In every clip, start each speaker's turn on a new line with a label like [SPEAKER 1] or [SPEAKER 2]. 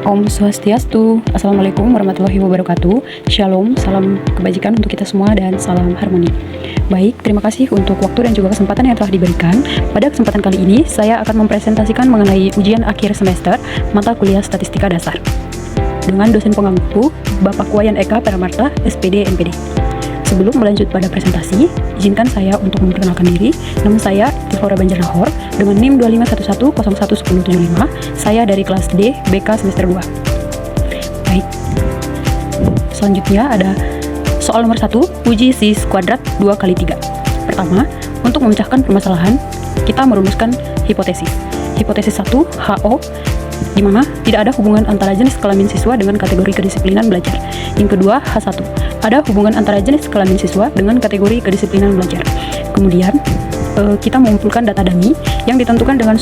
[SPEAKER 1] Om Swastiastu. Assalamualaikum warahmatullahi wabarakatuh. Shalom, salam kebajikan untuk kita semua dan salam harmoni. Baik, terima kasih untuk waktu dan juga kesempatan yang telah diberikan. Pada kesempatan kali ini, saya akan mempresentasikan mengenai ujian akhir semester mata kuliah Statistika Dasar dengan dosen pengampu Bapak Wayan Eka Paramarta, SPD MPD. Sebelum melanjut pada presentasi, izinkan saya untuk memperkenalkan diri. Nama saya Tifora Banjarnahor dengan NIM 2511011075. Saya dari kelas D BK semester 2. Baik. Selanjutnya ada soal nomor 1, uji sis kuadrat 2 kali 3. Pertama, untuk memecahkan permasalahan, kita merumuskan hipotesis. Hipotesis 1, HO, di mana tidak ada hubungan antara jenis kelamin siswa dengan kategori kedisiplinan belajar. Yang kedua, H1, ada hubungan antara jenis kelamin siswa dengan kategori kedisiplinan belajar. Kemudian, kita mengumpulkan data dummy yang ditentukan dengan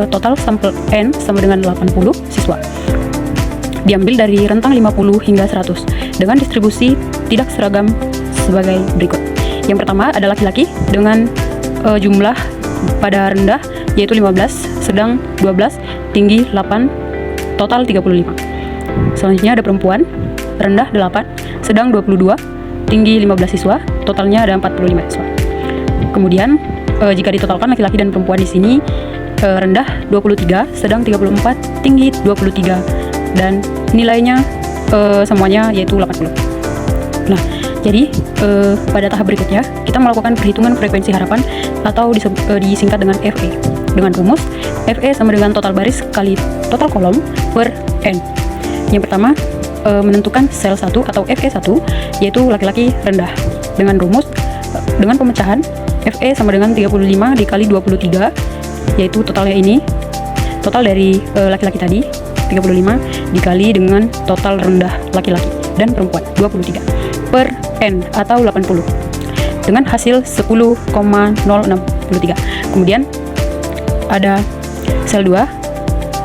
[SPEAKER 1] total sampel N sama dengan 80 siswa. Diambil dari rentang 50 hingga 100 dengan distribusi tidak seragam sebagai berikut. Yang pertama ada laki-laki dengan jumlah pada rendah yaitu 15, sedang 12, tinggi 8, total 35. Selanjutnya ada perempuan, rendah 8, sedang 22, tinggi 15 siswa, totalnya ada 45 siswa. Kemudian jika ditotalkan laki-laki dan perempuan di sini rendah 23, sedang 34, tinggi 23 dan nilainya semuanya yaitu 80. Nah, jadi pada tahap berikutnya kita melakukan perhitungan frekuensi harapan atau disingkat dengan FE dengan rumus FE sama dengan total baris kali total kolom per N. Yang pertama menentukan sel 1 atau FE1 yaitu laki-laki rendah dengan rumus dengan pemecahan FE sama dengan 35 dikali 23 yaitu totalnya ini total dari laki-laki tadi 35 dikali dengan total rendah laki-laki dan perempuan 23 per N atau 80 dengan hasil 10,063. Kemudian ada sel 2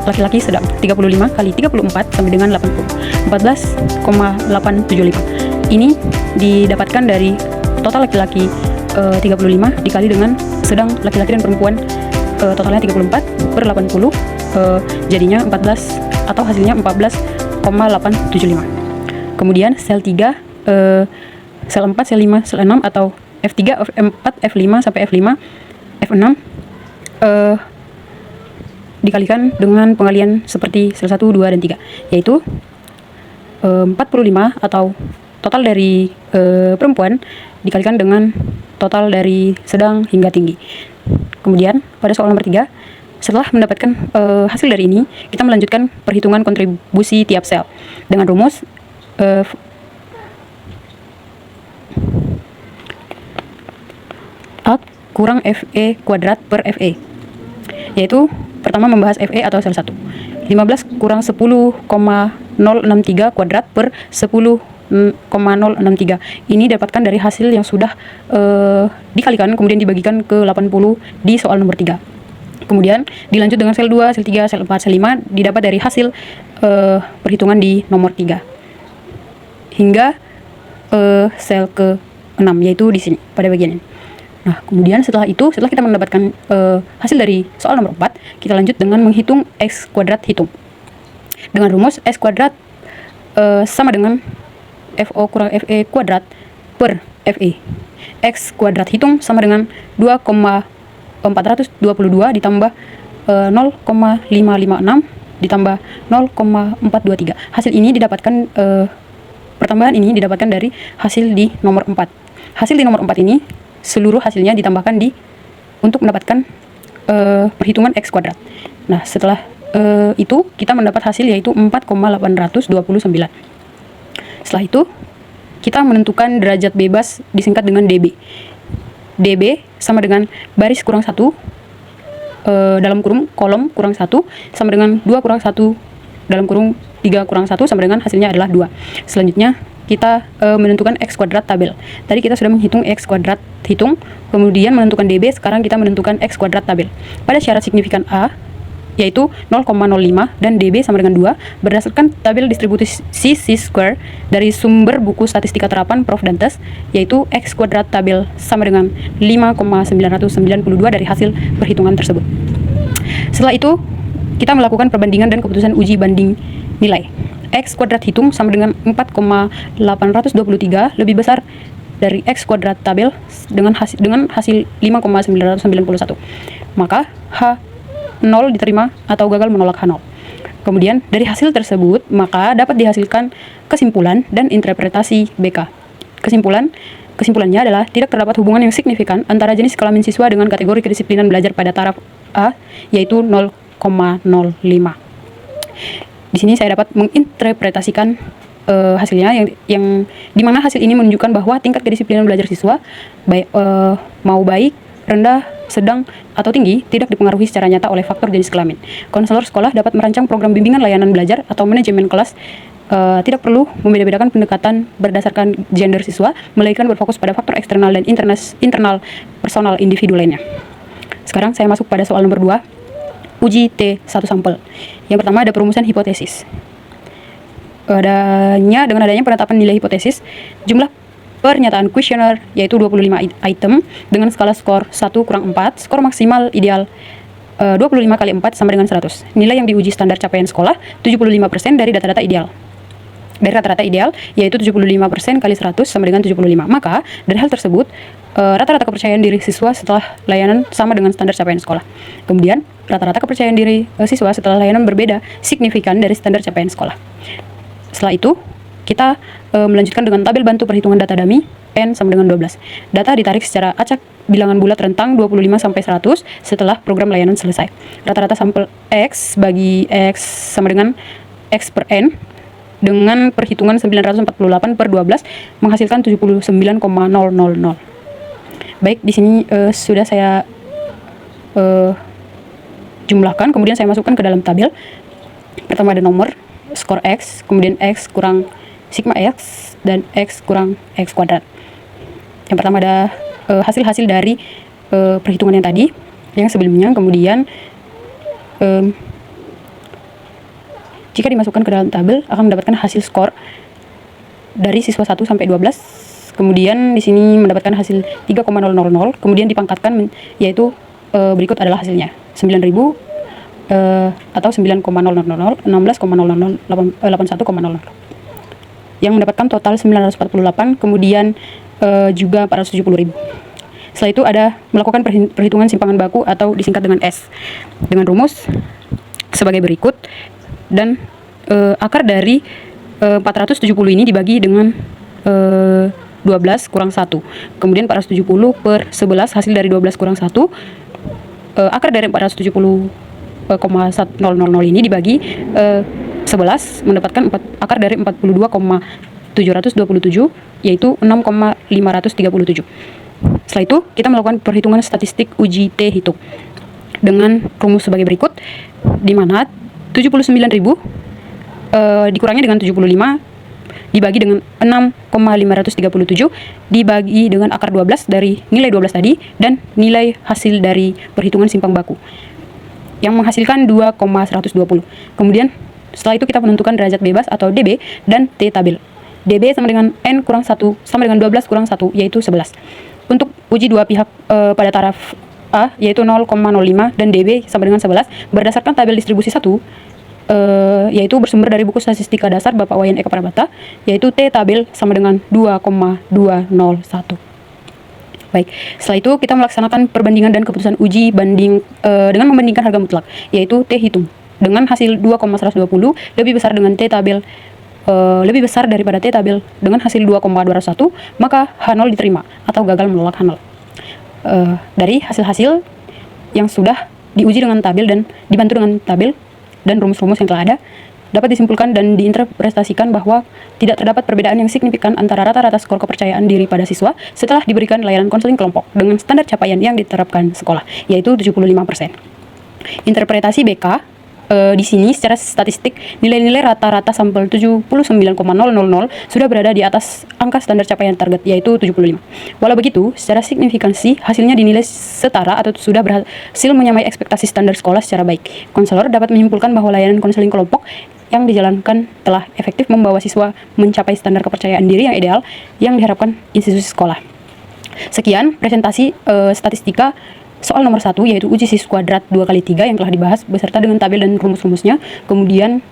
[SPEAKER 1] laki-laki sedang 35 kali 34 sama dengan 80 14,875. Ini didapatkan dari total laki-laki 35 dikali dengan sedang laki-laki dan perempuan totalnya 34 per 80 jadinya 14 atau hasilnya 14,875. Kemudian sel 3 sel 4, sel 5, sel 6 atau F3, F4, F5 sampai F5, F6 dikalikan dengan pengalian seperti sel 1, 2, dan 3 yaitu 45 atau total dari perempuan dikalikan dengan total dari sedang hingga tinggi. Kemudian pada soal nomor 3, setelah mendapatkan hasil dari ini, kita melanjutkan perhitungan kontribusi tiap sel dengan rumus A kurang FE kuadrat per FE, yaitu pertama membahas FE atau sel 1. 15 kurang 10,063 kuadrat per 10,063. Ini dapatkan dari hasil yang sudah dikalikan kemudian dibagikan ke 80 di soal nomor 3. Kemudian dilanjut dengan sel 2, sel 3, sel 4, sel 5 didapat dari hasil perhitungan di nomor 3 hingga sel ke-6 yaitu di sini pada bagian ini. Nah, kemudian setelah kita mendapatkan hasil dari soal nomor 4, kita lanjut dengan menghitung X kuadrat hitung. Dengan rumus X kuadrat sama dengan FO kurang FE kuadrat per FE. X kuadrat hitung sama dengan 2,422 ditambah 0,556 ditambah 0,423. Hasil ini didapatkan pertambahan ini didapatkan dari hasil di nomor 4. Hasil di nomor 4 ini seluruh hasilnya ditambahkan untuk mendapatkan perhitungan X kuadrat. Nah, setelah itu kita mendapat hasil yaitu 4,829. Setelah itu kita menentukan derajat bebas disingkat dengan DB. DB sama dengan baris kurang 1 dalam kurung kolom kurang 1 sama dengan 2 kurang 1 dalam kurung 3 kurang 1 sama dengan hasilnya adalah 2. Selanjutnya kita menentukan X kuadrat tabel. Tadi kita sudah menghitung X kuadrat hitung, kemudian menentukan DB, sekarang kita menentukan X kuadrat tabel. Pada syarat signifikan A, yaitu 0,05 dan DB sama dengan 2, berdasarkan tabel distribusi C-square dari sumber buku statistika terapan Prof. Dantes, yaitu X kuadrat tabel sama dengan 5,992 dari hasil perhitungan tersebut. Setelah itu, kita melakukan perbandingan dan keputusan uji banding nilai. X kuadrat hitung sama dengan 4,823 lebih besar dari X kuadrat tabel dengan hasil 5,991. Maka H0 diterima atau gagal menolak H0. Kemudian dari hasil tersebut maka dapat dihasilkan kesimpulan dan interpretasi BK. Kesimpulannya adalah tidak terdapat hubungan yang signifikan antara jenis kelamin siswa dengan kategori kedisiplinan belajar pada taraf A, yaitu 0,05. Di sini saya dapat menginterpretasikan hasilnya yang dimana hasil ini menunjukkan bahwa tingkat kedisiplinan belajar siswa mau baik, rendah, sedang, atau tinggi tidak dipengaruhi secara nyata oleh faktor jenis kelamin. Konselor sekolah dapat merancang program bimbingan layanan belajar atau manajemen kelas. Tidak perlu membeda-bedakan pendekatan berdasarkan gender siswa, melainkan berfokus pada faktor eksternal dan internal personal individu lainnya. Sekarang saya masuk pada soal nomor 2, uji T1 sampel. Yang pertama ada perumusan hipotesis. Dengan adanya penetapan nilai hipotesis, jumlah pernyataan kuesioner yaitu 25 item dengan skala skor 1-4, skor maksimal ideal 25 kali 4 sama dengan 100. Nilai yang diuji standar capaian sekolah 75% dari data-data ideal. Dari rata-rata ideal yaitu 75% kali 100 sama dengan 75. Maka dari hal tersebut rata-rata kepercayaan diri siswa setelah layanan sama dengan standar capaian sekolah. Kemudian rata-rata kepercayaan diri siswa setelah layanan berbeda signifikan dari standar capaian sekolah. Setelah itu kita melanjutkan dengan tabel bantu perhitungan data dummy N sama dengan 12. Data ditarik secara acak bilangan bulat rentang 25 sampai 100 setelah program layanan selesai. Rata-rata sampel X bagi X sama dengan X per N dengan perhitungan 948 per 12 menghasilkan 79,000. Baik, di sini sudah saya jumlahkan, kemudian saya masukkan ke dalam tabel. Pertama ada nomor, skor X, kemudian X kurang sigma X, dan X kurang X kuadrat. Yang pertama ada hasil-hasil dari perhitungan yang tadi, yang sebelumnya. Kemudian jika dimasukkan ke dalam tabel akan mendapatkan hasil skor dari siswa 1 sampai 12. Kemudian di sini mendapatkan hasil 3,000, kemudian dipangkatkan yaitu berikut adalah hasilnya 9.000 atau 9,000, 16,000, 81,000 yang mendapatkan total 948, kemudian juga 470.000. Setelah itu ada melakukan perhitungan simpangan baku atau disingkat dengan S dengan rumus sebagai berikut, dan akar dari 470 ini dibagi dengan 12 kurang 1, kemudian 470 per 11 hasil dari 12 kurang 1, akar dari 470,1000 ini dibagi 11 mendapatkan akar dari 42,727 yaitu 6,537. Setelah itu kita melakukan perhitungan statistik uji T hitung dengan rumus sebagai berikut, di mana 79.000 dikurangi dengan 75 dibagi dengan 6,537 dibagi dengan akar 12 dari nilai 12 tadi dan nilai hasil dari perhitungan simpang baku yang menghasilkan 2,120. Kemudian setelah itu kita menentukan derajat bebas atau DB dan T tabel. DB sama dengan N kurang 1 sama dengan 12 kurang 1 yaitu 11. Untuk uji dua pihak pada taraf A yaitu 0,05 dan DB sama dengan 11 berdasarkan tabel distribusi 1 yaitu bersumber dari buku statistika dasar Bapak Wayan Eka Prabata, yaitu T tabel sama dengan 2,201. Baik, setelah itu kita melaksanakan perbandingan dan keputusan uji banding dengan membandingkan harga mutlak, yaitu T hitung dengan hasil 2,120 lebih besar dengan T tabel lebih besar daripada T tabel dengan hasil 2,201, maka H0 diterima atau gagal menolak H0. Dari hasil-hasil yang sudah diuji dengan tabel dan dibantu dengan tabel dan rumus-rumus yang telah ada, dapat disimpulkan dan diinterpretasikan bahwa tidak terdapat perbedaan yang signifikan antara rata-rata skor kepercayaan diri pada siswa setelah diberikan layanan konseling kelompok dengan standar capaian yang diterapkan sekolah, yaitu 75%. Interpretasi BK di sini secara statistik nilai-nilai rata-rata sampel 79,000 sudah berada di atas angka standar capaian target, yaitu 75. Walau begitu, secara signifikansi hasilnya dinilai setara atau sudah berhasil menyamai ekspektasi standar sekolah secara baik. Konselor dapat menyimpulkan bahwa layanan konseling kelompok yang dijalankan telah efektif membawa siswa mencapai standar kepercayaan diri yang ideal yang diharapkan institusi sekolah. Sekian presentasi statistika soal nomor 1, yaitu uji sis kuadrat 2x3 yang telah dibahas beserta dengan tabel dan rumus-rumusnya. Kemudian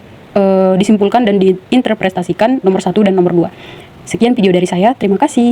[SPEAKER 1] disimpulkan dan diinterpretasikan nomor 1 dan nomor 2. Sekian video dari saya, terima kasih.